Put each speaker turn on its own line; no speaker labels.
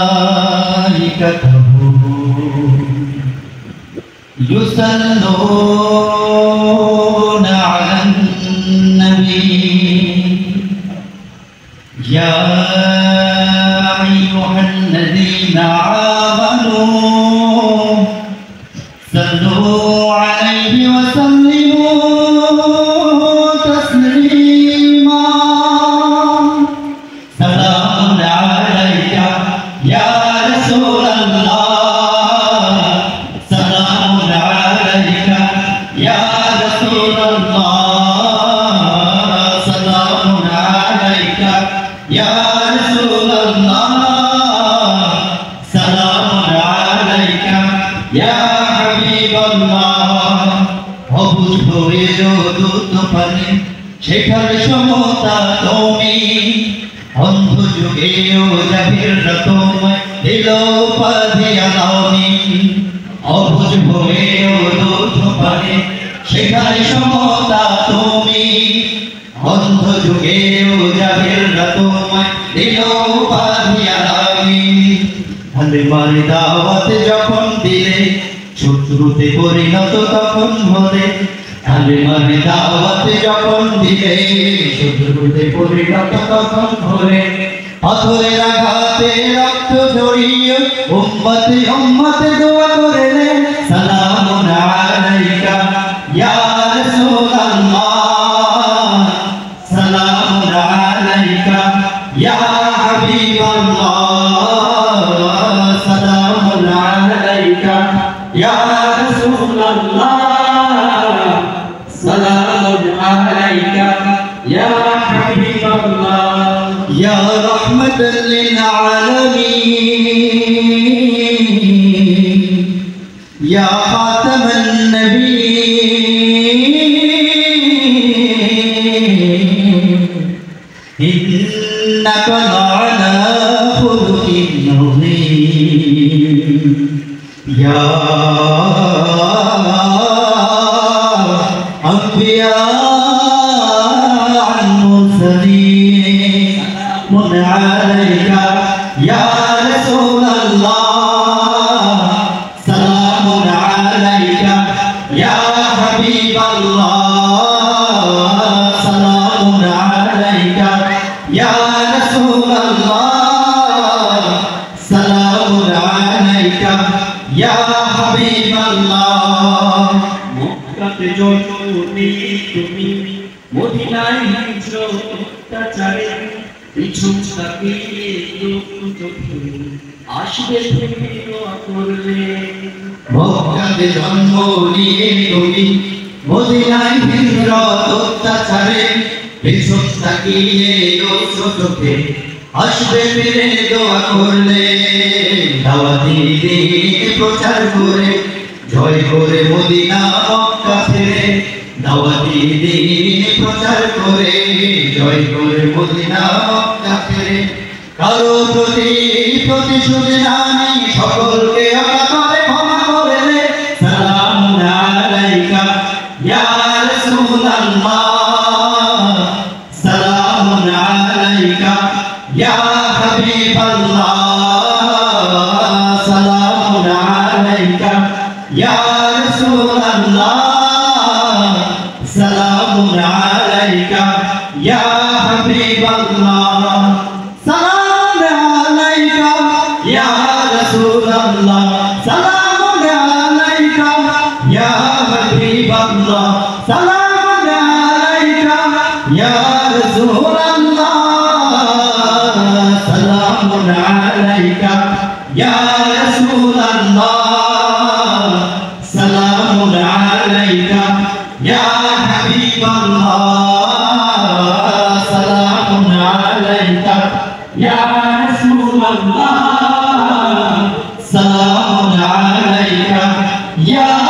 وملائكته يصلون على النبي يا أيها الذين آمنوا صلوا عليه وسلموا تسليما سلام عليك يا رسول الله سلام عليك يا رسول الله سلام عليك يا رسول الله سلام عليك يا حبيب الله অবুঝ হয়েও দুধ পানি শেখার সমতা তুমি অন্ধ যুগেও জাহিররা তোমায় দিল উপাধি আলামি অবুঝ হয়েও দুধ পানি শেখার সমতা তুমি অন্ধ যুগেও জাহিররা তোমায় দিল উপাধি আলামি হালিমার দাওয়াত যখন দিলে শত্রুতে পরিণত তখন হলে হালিমার দাওয়াত যখন দিলে শত্রুতে পরিণত তখন হলে পাথরের আঘাতে রক্ত ঝরিয়ে উম্মতে উম্মতে দোয়া করলে সালামুন আলাইকা ইয়া রাসূলুল্লাহ সালামুন আলাইকা ইয়া হাবিবাল্লাহ সালামুন আলাইকা ইয়া রাসূলুল্লাহ সালামুন আলাইকা ইয়া হাবিবাল্লাহ ইয়া রাহমাতাল লিল আলামিন ইয়া খাতামান নবিয়্যিন ইন্নাকা লা'আলা খুলুকিন আযীম ইয়া أنبياء المرسلين من عليك يا رسول الله سلام عليك يا حبيب الله سلام عليك يا رسول الله سلام عليك يا حبيب الله মক্কাতে জন্মনি তুমি মদিনায় হিজরত অত্যাচারে পিছু তাকিয়ে চোখে আসবে তুমি দোয়া করলে মক্কাতে জন্ম নিয়ে তুমি মদিনায় হিজরত অত্যাচারে পিছু তাকিয়ে চোখে আসবে ফিরে দোয়া করলে দাওয়াতি দিন প্রচার করে জয় করে মদিনা মক্কা ছেড়ে দাওয়াতি দিন প্রচার করে জয় করে মদিনা মক্কা ছেড়ে কারো প্রতি প্রতিশোধ নানি সকলকে অকাতরে ক্ষমা করে দে সালামুন আলাইকা ইয়া রাসূলুল্লাহ সালামুন আলাইকা ইয়া হাবিবাল্লাহ সালামুন আলাইকা يا رسول الله سلام عليك يا حبيب الله سلام عليك يا رسول الله سلام عليك يا حبيب الله سلام عليك يا رسول الله سلام عليك يا رسول الله سلام عليك يا حبيب الله سلام عليك يا رسول الله سلام عليك يا